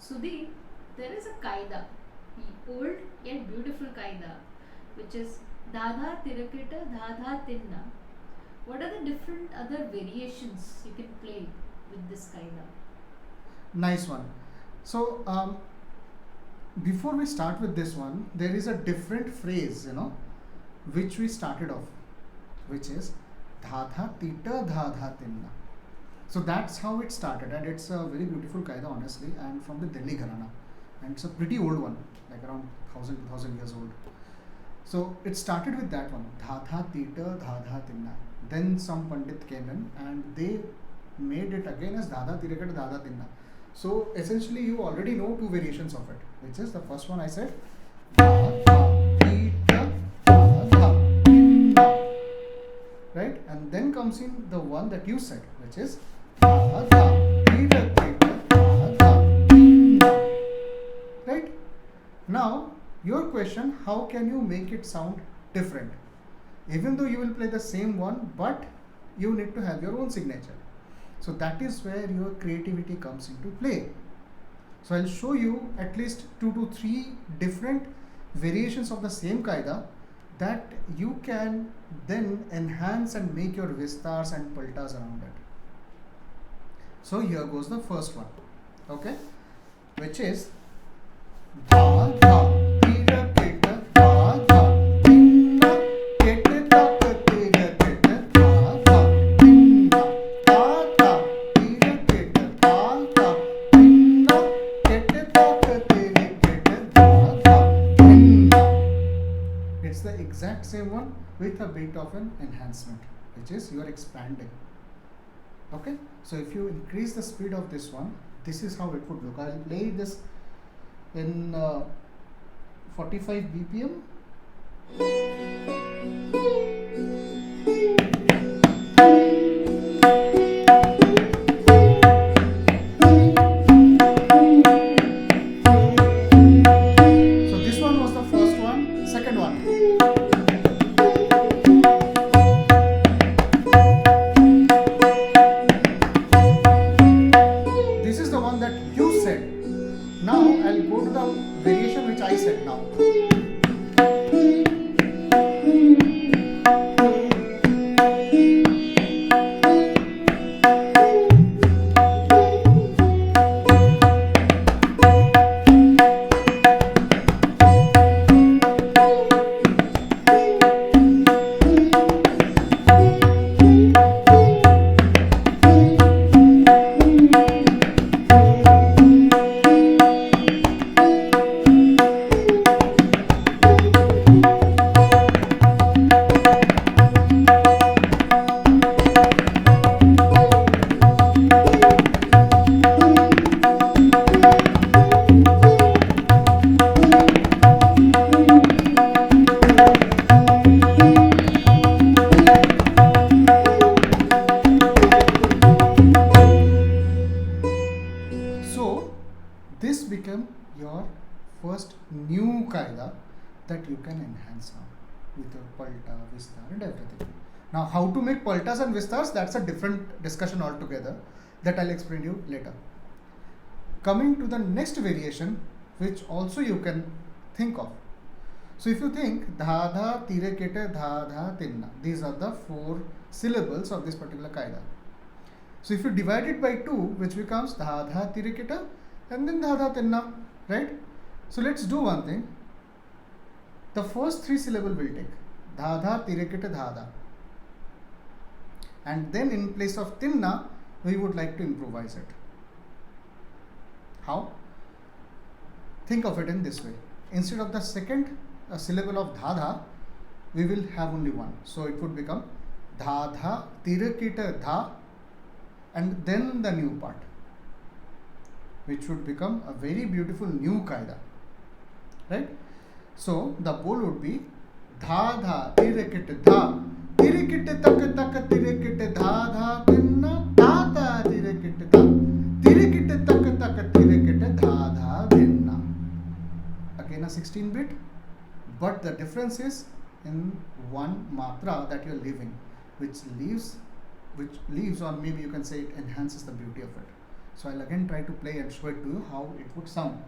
Sudip, there is a Kaida, old yet beautiful Kaida, which is DhaDha, TiraKita, DhaDha, Tinna. What are the different other variations you can play with this Kaida? Nice one. So, before we start with this one, there is a different phrase, which we started off, which is DhaDha, Tita, DhaDha, Tinna. So that's how it started, and it's a very beautiful Kaida, honestly, and from the Delhi Gharana, and it's a pretty old one, like around 1000 years old. So it started with that one, DhaDha, Tita, DhaDha, Tinna. Then some Pandit came in and they made it again as DhaDha, TiraKita, DhaDha, Tinna. So essentially you already know two variations of it, which is the first one I said, DhaDha, Tita, DhaDha, Tinna. Right? And then comes in the one that you said, which is DhaDha, TiraKita, DhaDha, Tinna. Right? Now, your question, how can you make it sound different? Even though you will play the same one, but you need to have your own signature. So that is where your creativity comes into play. So I'll show you at least 2 to 3 different variations of the same Kaida that you can then enhance and make your vistaars and paltas around it. So here goes the first one, okay, which is DhaDha, TiraKita, DhaDha, Tinna, Kete taka tega kete, DhaDha, Tinna, DhaDha, TiraKita, DhaDha, Tinna, Kete taka tega kete, DhaDha, Tinna. It's the exact same one with a bit of an enhancement, which is you are expanding. Okay, so if you increase the speed of this one, this is how it would look. I'll play this in 45 BPM. So this one was the first one. Second one. This is the one that you said. Now I'll go to the variation which I said now. This became your first new Kaida that you can enhance now with your palta, vistar and everything. Now how to make paltas and vistars, that's a different discussion altogether that I'll explain you later. Coming to the next variation, which also you can think of. So if you think DhaDha, TiraKita, DhaDha, Tinna, these are the 4 syllables of this particular Kaida. So if you divide it by 2, which becomes DhaDha, TiraKita and then DhaDha, Tinna, right? So let's do one thing. The first 3 syllables will take DhaDha, TiraKita, DhaDha. And then in place of Tinna, we would like to improvise it. How? Think of it in this way. Instead of the second syllable of DhaDha, we will have only one. So it would become DhaDha, TiraKita, Dha, and then the new part, which would become a very beautiful new Kaida, right? So the bowl would be DhaDha, TiraKita, Dha, TiraKita, taka taka, TiraKita, DhaDha, Tinna, DhaDha, TiraKita, Dha, TiraKita, taka taka, TiraKita, DhaDha, Tinna. Again a 16-bit, but the difference is in one matra that you are leaving, which leaves, or maybe you can say it enhances the beauty of it. So I'll again try to play and show it to you how it would sound.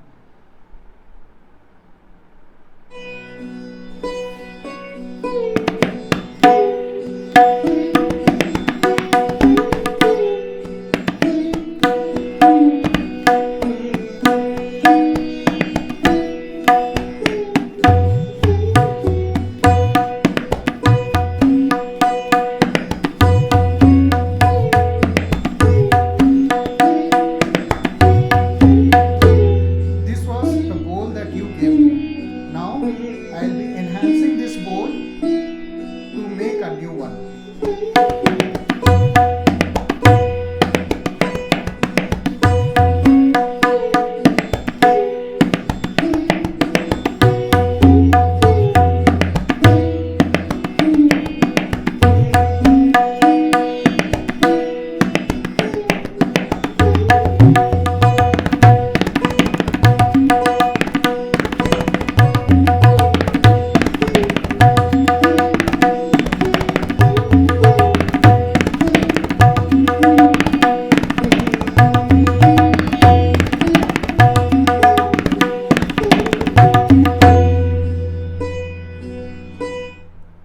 This was the bowl that you gave me. Now I'll be enhancing this bowl to make a new one.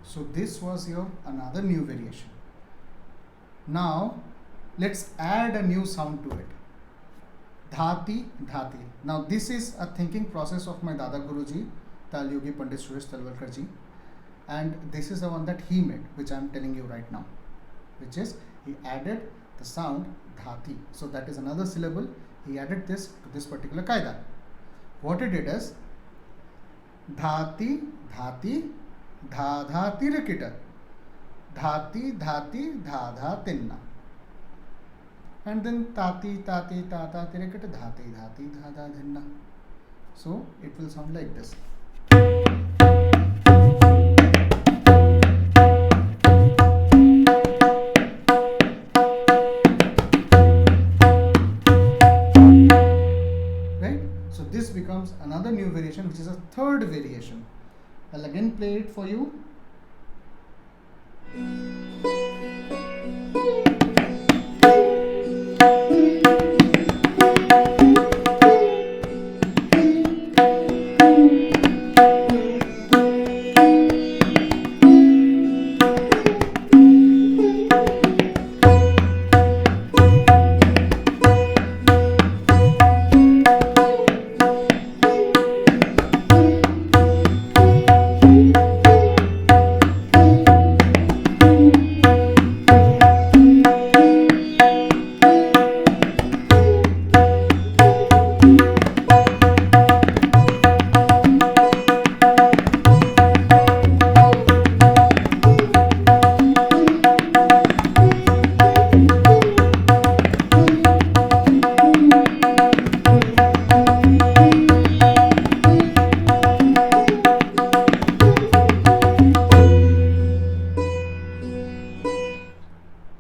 So this was your another new variation. Now let's add a new sound to it. Dhati, dhati. Now this is a thinking process of my Dada Guruji, Tal Yogi Pandit Suresh Talwalkar ji, and this is the one that he made, which I am telling you right now, which is he added the sound dhati. So that is another syllable. He added this to this particular Kaida. What he did is dhati, dhati, DhaDha TiraKita, dhati, dhati, DhaDha tinna, and then tati, tati, tata TiraKita, dhati, dhati, DhaDha dhinna. So it will sound like this. Right? So this becomes another new variation, which is a third variation. I'll again play it for you.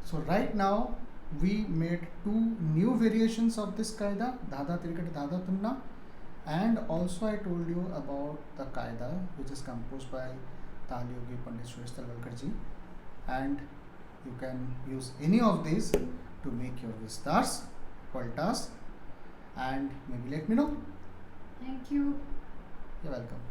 So right now we made two new variations of this Kaida, DhaDha TiraKita, DhaDha tinna, and also I told you about the Kaida which is composed by Tal Yogi Pandit Suresh Talwalkar ji, and you can use any of these to make your vistaars, paltas, and maybe let me know. Thank you. You're welcome.